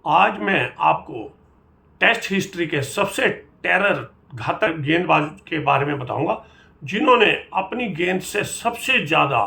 आज मैं आपको टेस्ट हिस्ट्री के सबसे टेरर घातक गेंदबाज के बारे में बताऊंगा, जिन्होंने अपनी गेंद से सबसे ज़्यादा,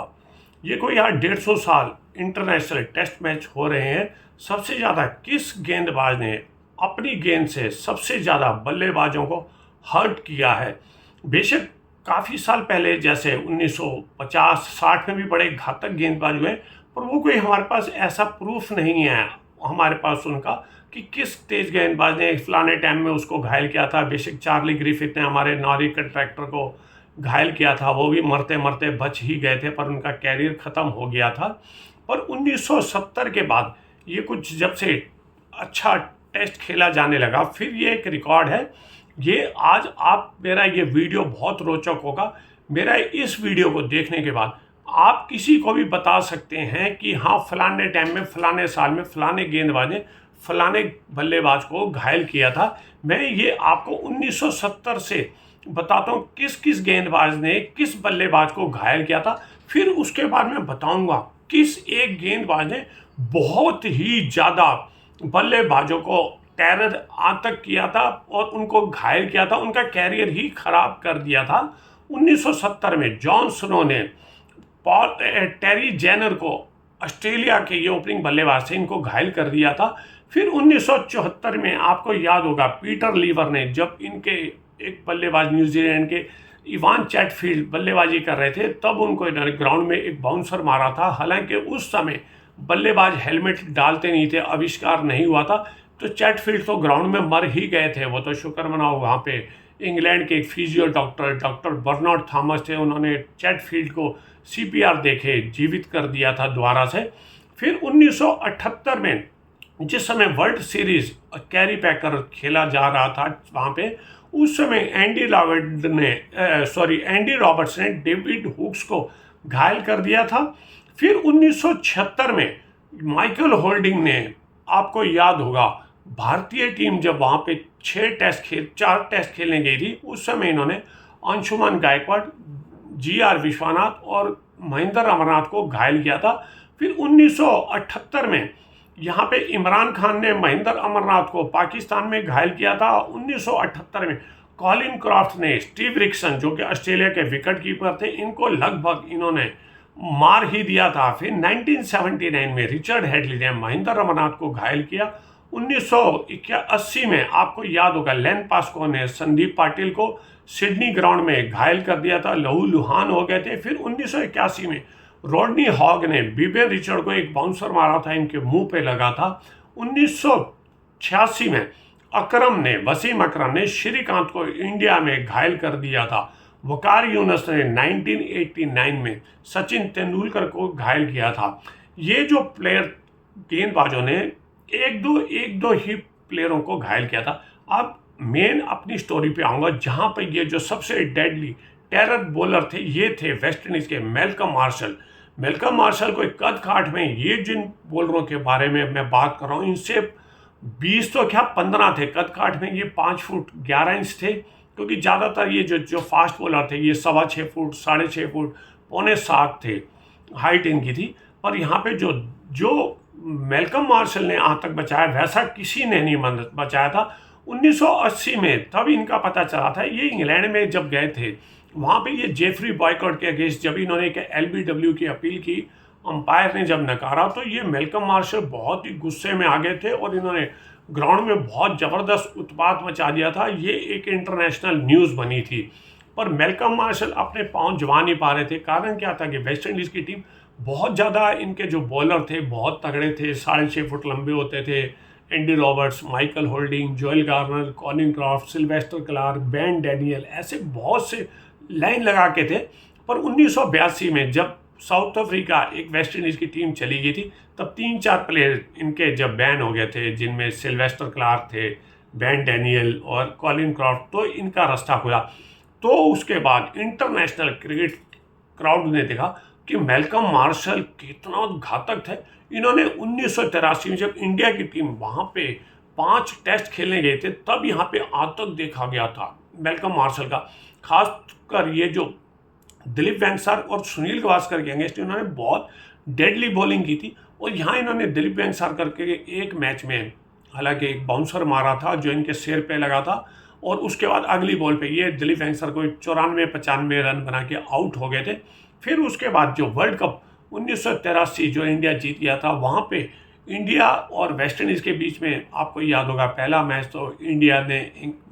ये कोई यहाँ 150 साल इंटरनेशनल टेस्ट मैच हो रहे हैं, सबसे ज़्यादा किस गेंदबाज ने अपनी गेंद से सबसे ज़्यादा बल्लेबाजों को हर्ट किया है। बेशक काफ़ी साल पहले जैसे 1950-60 में भी बड़े घातक गेंदबाज हुए, पर वो कोई हमारे पास ऐसा प्रूफ नहीं है हमारे पास उनका कि किस तेज गेंदबाज ने फलाने टाइम में उसको घायल किया था। बेशक चार्ली ग्रिफिथ ने हमारे नॉरी कंट्रैक्टर को घायल किया था, वो भी मरते मरते बच ही गए थे, पर उनका कैरियर ख़त्म हो गया था। पर 1970 के बाद ये कुछ जब से अच्छा टेस्ट खेला जाने लगा, फिर ये एक रिकॉर्ड है। ये आज आप मेरा ये वीडियो बहुत रोचक होगा। मेरा इस वीडियो को देखने के बाद आप किसी को भी बता सकते हैं कि हाँ, फलाने टाइम में फलाने साल में फलाने गेंदबाज ने फलाने बल्लेबाज को घायल किया था। मैं ये आपको 1970 से बताता हूँ किस किस गेंदबाज ने किस बल्लेबाज को घायल किया था। फिर उसके बाद मैं बताऊंगा किस एक गेंदबाज ने बहुत ही ज़्यादा बल्लेबाजों को टेरर आतंक किया था और उनको घायल किया था, उनका कैरियर ही खराब कर दिया था। 1970 में जॉन स्नो ने टेरी जेनर को, ऑस्ट्रेलिया के ये ओपनिंग बल्लेबाज थे, इनको घायल कर दिया था। फिर 1974 में आपको याद होगा पीटर लीवर ने, जब इनके एक बल्लेबाज न्यूजीलैंड के इवान चैटफील्ड बल्लेबाजी कर रहे थे, तब उनको इन्होंने ग्राउंड में एक बाउंसर मारा था। हालांकि उस समय बल्लेबाज हेलमेट डालते नहीं थे, आविष्कार नहीं हुआ था, तो चैटफील्ड तो ग्राउंड में मर ही गए थे। वो तो शुक्र मनाओ वहाँ पे इंग्लैंड के एक फिजियो डॉक्टर बर्नार्ड थॉमस थे, उन्होंने चैटफील्ड को सीपीआर देके जीवित कर दिया था दोबारा से। फिर 1978 में जिस समय वर्ल्ड सीरीज कैरी पैकर खेला जा रहा था वहाँ पे, उस समय एंडी रॉबर्ट्स ने डेविड हुक्स को घायल कर दिया था। फिर 1976 में माइकल होल्डिंग ने, आपको याद होगा, भारतीय टीम जब वहाँ पे 4 टेस्ट खेलने गई थी, उस समय इन्होंने अंशुमान गायकवाड़, जीआर विश्वनाथ और महेंद्र अमरनाथ को घायल किया था। फिर 1978 में यहाँ पे इमरान खान ने महेंद्र अमरनाथ को पाकिस्तान में घायल किया था। 1978 में कॉलिन क्रॉफ्ट ने स्टीव रिक्सन, जो कि ऑस्ट्रेलिया के विकेट कीपर थे, इनको लगभग इन्होंने मार ही दिया था। फिर 1979 में रिचर्ड हेडली ने महेंद्र अमरनाथ को घायल किया। 1980 में आपको याद होगा लेन पास्को ने संदीप पाटिल को सिडनी ग्राउंड में घायल कर दिया था, लहूलुहान हो गए थे। फिर 1981 में रॉडनी हॉग ने बिबेन रिचर्ड को एक बाउंसर मारा था, इनके मुंह पे लगा था। 1986 में वसीम अकरम ने श्रीकांत को इंडिया में घायल कर दिया था। वकार यूनुस ने 1989 में सचिन तेंदुलकर को घायल किया था। ये जो प्लेयर गेंदबाजों ने एक दो ही प्लेयरों को घायल किया था। अब मेन अपनी स्टोरी पे आऊँगा, जहाँ पे ये जो सबसे डेडली टेरर बॉलर थे, ये थे वेस्ट इंडीज़ के मैल्कम मार्शल को एक कद काठ में, ये जिन बॉलरों के बारे में मैं बात कर रहा हूँ, इनसे 20 तो क्या 15 थे कद काठ में, ये 5 फुट 11 इंच थे। क्योंकि ज़्यादातर ये जो फास्ट बॉलर थे, ये 6.25 फुट 6.5 फुट 6.25 थे हाइट इनकी थी। पर यहाँ पे जो मैल्कम मार्शल ने आज तक बचाया, वैसा किसी ने नहीं बचाया था। 1980 में तब इनका पता चला था, ये इंग्लैंड में जब गए थे, वहाँ पे ये जेफरी बॉयकॉट के अगेंस्ट जब इन्होंने एक LBW की अपील की, अंपायर ने जब नकारा, तो ये मैल्कम मार्शल बहुत ही गुस्से में आ गए थे और इन्होंने ग्राउंड में बहुत ज़बरदस्त उत्पात मचा दिया था। ये एक इंटरनेशनल न्यूज़ बनी थी। पर मैल्कम मार्शल अपने पाँव जमा नहीं पा रहे थे। कारण क्या था कि वेस्ट इंडीज़ की टीम बहुत ज़्यादा, इनके जो बॉलर थे बहुत तगड़े थे, 6.5 फुट लंबे होते थे। Andy Roberts, Michael Holding, Joel Garner, Colin Croft, Sylvester Clarke, Ben Daniel, ऐसे बहुत से लाइन लगा के थे। पर 1982 में जब साउथ अफ्रीका एक वेस्ट इंडीज़ की टीम चली गई थी, तब 3-4 प्लेयर इनके जब बैन हो गए थे, जिनमें सिल्वेस्टर क्लार्क थे, बेन डैनियल और कॉलिन क्रॉफ्ट, तो इनका रास्ता खुला। तो उसके बाद इंटरनेशनल क्रिकेट क्राउड ने देखा कि मैल्कम मार्शल कितना घातक थे। इन्होंने 1983 में जब इंडिया की टीम वहाँ पे 5 टेस्ट खेलने गए थे, तब यहाँ पे आतंक देखा गया था मैल्कम मार्शल का। खासकर ये जो दिलीप वेंगसर और सुनील गावस्कर के अगेंस्ट इन्होंने बहुत डेडली बॉलिंग की थी। और यहाँ इन्होंने दिलीप वेंगसर करके एक मैच में हालांकि एक बाउंसर मारा था जो इनके सिर पे लगा था, और उसके बाद अगली बॉल पे ये दिलीप वेंगसर को 94-95 रन बना के आउट हो गए थे। फिर उसके बाद जो वर्ल्ड कप 1983 जो इंडिया जीत गया था, वहाँ पे इंडिया और वेस्ट इंडीज़ के बीच में आपको याद होगा पहला मैच तो इंडिया ने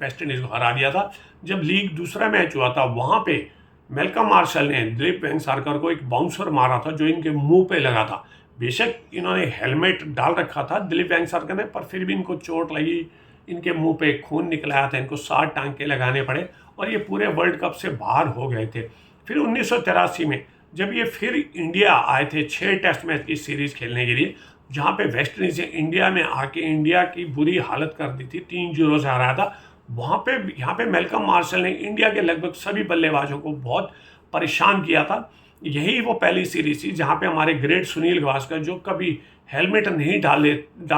वेस्ट इंडीज़ को हरा दिया था। जब लीग दूसरा मैच हुआ था, वहाँ पे मेलकम मार्शल ने दिलीप वेंगसरकर को एक बाउंसर मारा था जो इनके मुंह पे लगा था। बेशक इन्होंने हेलमेट डाल रखा था दिलीप वेंगसरकर ने, पर फिर भी इनको चोट लगी, इनके मुंह पे खून निकल आया था, इनको 7 टांके लगाने पड़े और ये पूरे वर्ल्ड कप से बाहर हो गए थे। फिर 1983 में जब ये फिर इंडिया आए थे 6 टेस्ट मैच की सीरीज खेलने के लिए, जहाँ पे वेस्ट इंडीज ने इंडिया में आके इंडिया की बुरी हालत कर दी थी, 3-0 से हराया था। वहाँ पे यहाँ पे मेलकम मार्शल ने इंडिया के लगभग सभी बल्लेबाजों को बहुत परेशान किया था। यही वो पहली सीरीज थी जहाँ पे हमारे ग्रेट सुनील गावस्कर, जो कभी हेलमेट नहीं डाल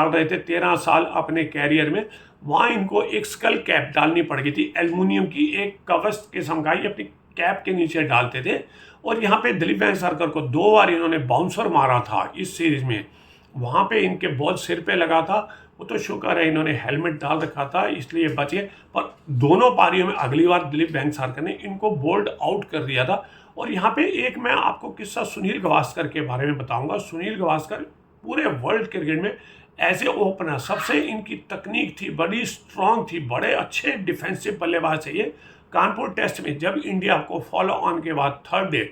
रहे थे 13 साल अपने कैरियर में, वहाँ इनको एक स्कल कैप डालनी पड़ गई थी। एल्युमिनियम की एक कवच किस्म का ही अपनी कैप के नीचे डालते थे। और यहाँ पे दिलीप वेंगसरकर को 2 बार इन्होंने बाउंसर मारा था इस सीरीज में, वहाँ पे इनके बॉल सिर पे लगा था। वो तो शुक्र है इन्होंने हेलमेट डाल रखा था इसलिए बचे, पर दोनों पारियों में अगली बार दिलीप वेंगसरकर ने इनको बोल्ड आउट कर दिया था। और यहाँ पे एक मैं आपको किस्सा सुनील गावस्कर के बारे में बताऊंगा। सुनील गावस्कर पूरे वर्ल्ड क्रिकेट में एज ए ओपनर सबसे इनकी तकनीक थी, बड़ी स्ट्रांग थी, बड़े अच्छे डिफेंसिव बल्लेबाज थे ये। कानपुर टेस्ट में जब इंडिया को फॉलो ऑन के बाद थर्ड डे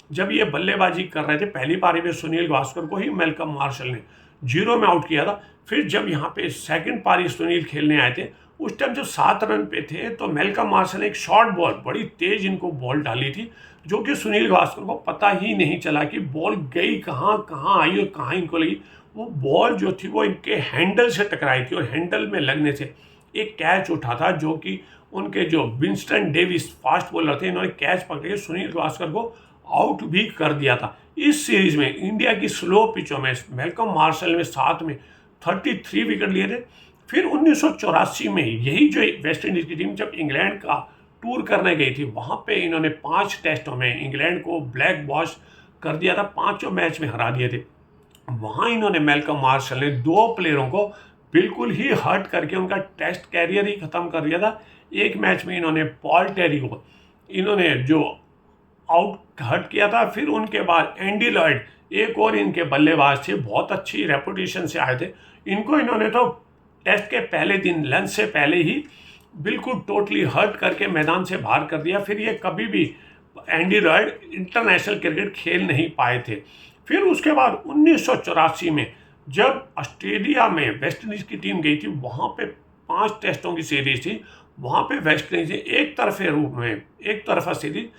जब ये बल्लेबाजी कर रहे थे, पहली पारी में सुनील गावस्कर को ही मेलकम मार्शल ने 0 में आउट किया था। फिर जब यहाँ पे सेकंड पारी सुनील खेलने आए थे, उस टाइम जब 7 रन पे थे, तो मेलकम मार्शल ने एक शॉर्ट बॉल बड़ी तेज इनको बॉल डाली थी, जो कि सुनील गावस्कर को पता ही नहीं चला कि बॉल गई कहाँ आई और कहाँ इनको लगी। वो बॉल जो थी वो इनके हैंडल से टकराई थी और हैंडल में लगने से एक कैच उठा था, जो कि उनके जो विंस्टन डेविस फास्ट बॉलर थे, इन्होंने कैच पकड़ के सुनील गावस्कर को आउट भी कर दिया था। इस सीरीज में इंडिया की स्लो पिचों में मेलकम मार्शल ने साथ में 33 विकेट लिए थे। फिर 1984 में यही जो वेस्ट इंडीज की टीम जब इंग्लैंड का टूर करने गई थी, वहाँ पे इन्होंने 5 टेस्टों में इंग्लैंड को ब्लैक वॉश कर दिया था, 5 मैच में हरा दिए थे। वहाँ इन्होंने मेलकम मार्शल ने 2 प्लेयरों को बिल्कुल ही हर्ट करके उनका टेस्ट कैरियर ही खत्म कर दिया था। एक मैच में इन्होंने पॉल टेरी को इन्होंने जो आउट हर्ट किया था। फिर उनके बाद एंडी लॉयड एक और इनके बल्लेबाज थे, बहुत अच्छी रेपुटेशन से आए थे, इनको इन्होंने तो टेस्ट के पहले दिन लंच से पहले ही बिल्कुल टोटली हर्ट करके मैदान से बाहर कर दिया। फिर ये कभी भी एंडी लॉयड इंटरनेशनल क्रिकेट खेल नहीं पाए थे। फिर उसके बाद 1984 में जब ऑस्ट्रेलिया में वेस्ट इंडीज़ की टीम गई थी, वहाँ पे 5 टेस्टों की सीरीज थी, वहाँ पे वेस्ट इंडीज ने एक तरफे रूप में एक तरफा सीरीज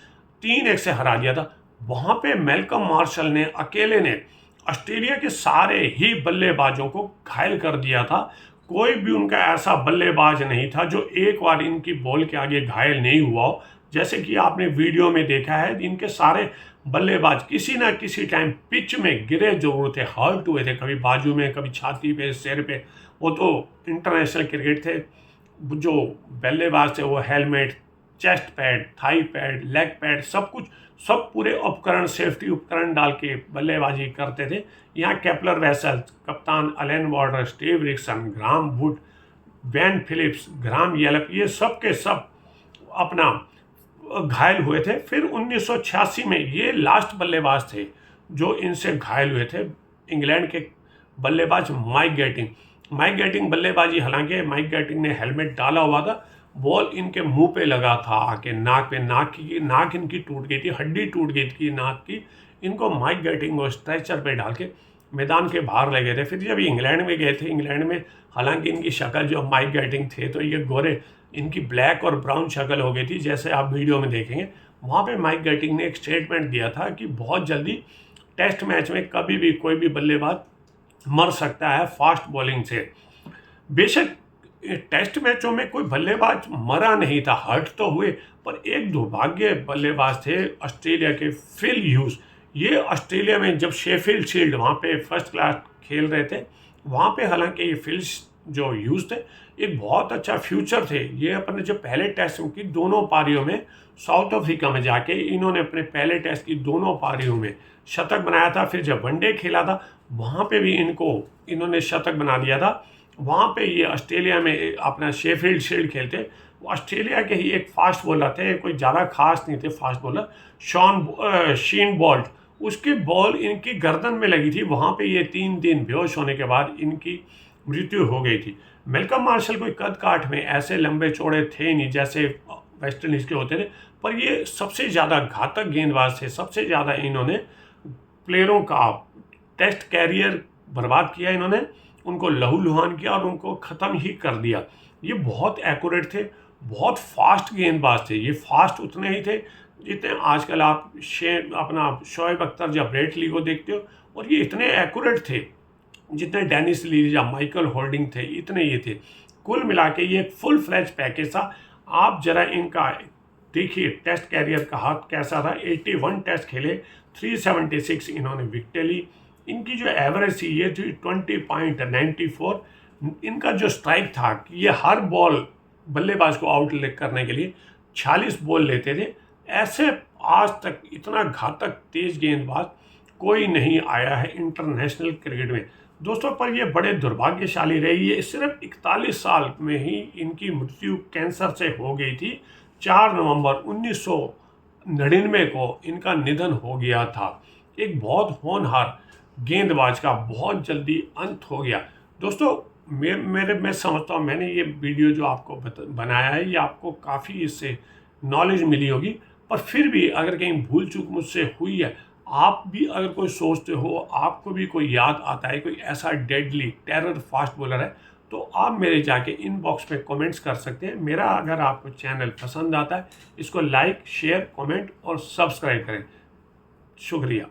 3-1 से हरा दिया था। वहाँ पे मेलकम मार्शल ने अकेले ने ऑस्ट्रेलिया के सारे ही बल्लेबाजों को घायल कर दिया था। कोई भी उनका ऐसा बल्लेबाज नहीं था जो एक बार इनकी बॉल के आगे घायल नहीं हुआ हो। जैसे कि आपने वीडियो में देखा है, इनके सारे बल्लेबाज किसी ना किसी टाइम पिच में गिरे जरूर थे, हर्ट हुए थे, कभी बाजू में, कभी छाती पे, सिर पे। वो तो इंटरनेशनल क्रिकेट थे, जो बल्लेबाज थे वो helmet, chest pad, thigh pad, leg pad, सब पूरे उपकरण, सेफ्टी उपकरण डाल के बल्लेबाजी करते थे। यहाँ केपलर वेसल, कप्तान Allan Warner, Steve Rixon, Graham Wood, Ben Phillips, Graham Yallop, ये सब के सब अपना घायल हुए थे। फिर 1986 में ये लास्ट बल्लेबाज थे जो इनसे घायल हुए थे, इंग्लैंड के बल्लेबाज माइक गैटिंग बल्लेबाजी, हालांकि माइक गैटिंग ने हेलमेट डाला हुआ था, बॉल इनके मुंह पे लगा था आके, नाक इनकी टूट गई थी, हड्डी टूट गई थी नाक की। इनको माइक गैटिंग को स्ट्रेचर पे डाल के मैदान के बाहर ले गए थे। फिर जब इंग्लैंड में गए थे, इंग्लैंड में हालांकि इनकी शक्ल जो माइक गैटिंग थे तो ये गोरे, इनकी ब्लैक और ब्राउन शक्ल हो गई थी, जैसे आप वीडियो में देखेंगे। वहाँ पे माइक गैटिंग ने एक स्टेटमेंट दिया था कि बहुत जल्दी टेस्ट मैच में कभी भी कोई भी बल्लेबाज मर सकता है फास्ट बॉलिंग से। बेशक टेस्ट मैचों में कोई बल्लेबाज मरा नहीं था, हर्ट तो हुए, पर एक दुर्भाग्य बल्लेबाज थे ऑस्ट्रेलिया के फिल ह्यूज। ये ऑस्ट्रेलिया में जब शेफील्ड शील्ड वहाँ पे फर्स्ट क्लास खेल रहे थे, वहाँ पे हालांकि ये फिल जो ह्यूज थे एक बहुत अच्छा फ्यूचर थे। ये अपने जो पहले टेस्ट की दोनों पारियों में साउथ अफ्रीका में जाके इन्होंने अपने पहले टेस्ट की दोनों पारियों में शतक बनाया था। फिर जब वनडे खेला था वहाँ पे भी इन्होंने शतक बना दिया था। वहाँ पे ये ऑस्ट्रेलिया में अपना शेफील्ड शील्ड खेलते। वो ऑस्ट्रेलिया के ही एक फास्ट बॉलर थे, कोई ज़्यादा खास नहीं थे फास्ट बॉलर, शीन बॉल्ट। उसकी बॉल इनकी गर्दन में लगी थी, वहाँ पे ये 3 दिन बेहोश होने के बाद इनकी मृत्यु हो गई थी। मेलकम मार्शल कोई कद काठ में ऐसे लंबे चौड़े थे नहीं जैसे वेस्ट इंडीज़ के होते थे, पर ये सबसे ज़्यादा घातक गेंदबाज थे। सबसे ज़्यादा इन्होंने प्लेयरों का टेस्ट कैरियर बर्बाद किया, इन्होंने उनको लहूलुहान किया और उनको ख़त्म ही कर दिया। ये बहुत एक्यूरेट थे, बहुत फास्ट गेंदबाज थे। ये फास्ट उतने ही थे जितने आजकल आप अपना शोएब अख्तर या ब्रेट ली को देखते हो, और ये इतने एक्यूरेट थे जितने डेनिस ली या माइकल होल्डिंग थे, इतने ये थे। कुल मिला के ये एक फुल फ्लैज पैकेज था। आप जरा इनका देखिए टेस्ट कैरियर का हाथ कैसा था। 81 टेस्ट खेले, 376 इन्होंने विकेट ली। इनकी जो एवरेज थी ये थी 20.94। इनका जो स्ट्राइक था कि ये हर बॉल बल्लेबाज को आउट करने के लिए 46 बॉल लेते थे। ऐसे आज तक इतना घातक तेज गेंदबाज कोई नहीं आया है इंटरनेशनल क्रिकेट में दोस्तों। पर ये बड़े दुर्भाग्यशाली रही है, सिर्फ 41 साल में ही इनकी मृत्यु कैंसर से हो गई थी। 4 नवंबर 1999 को इनका निधन हो गया था। एक बहुत होनहार गेंदबाज का बहुत जल्दी अंत हो गया दोस्तों। मैं समझता हूँ मैंने ये वीडियो जो आपको बनाया है, ये आपको काफ़ी इससे नॉलेज मिली होगी। पर फिर भी अगर कहीं भूल चूक मुझसे हुई है, आप भी अगर कोई सोचते हो, आपको भी कोई याद आता है कोई ऐसा डेडली टेरर फास्ट बॉलर है, तो आप मेरे जाके इनबॉक्स में कमेंट्स कर सकते हैं। मेरा अगर आपको चैनल पसंद आता है, इसको लाइक, शेयर, कमेंट और सब्सक्राइब करें। शुक्रिया।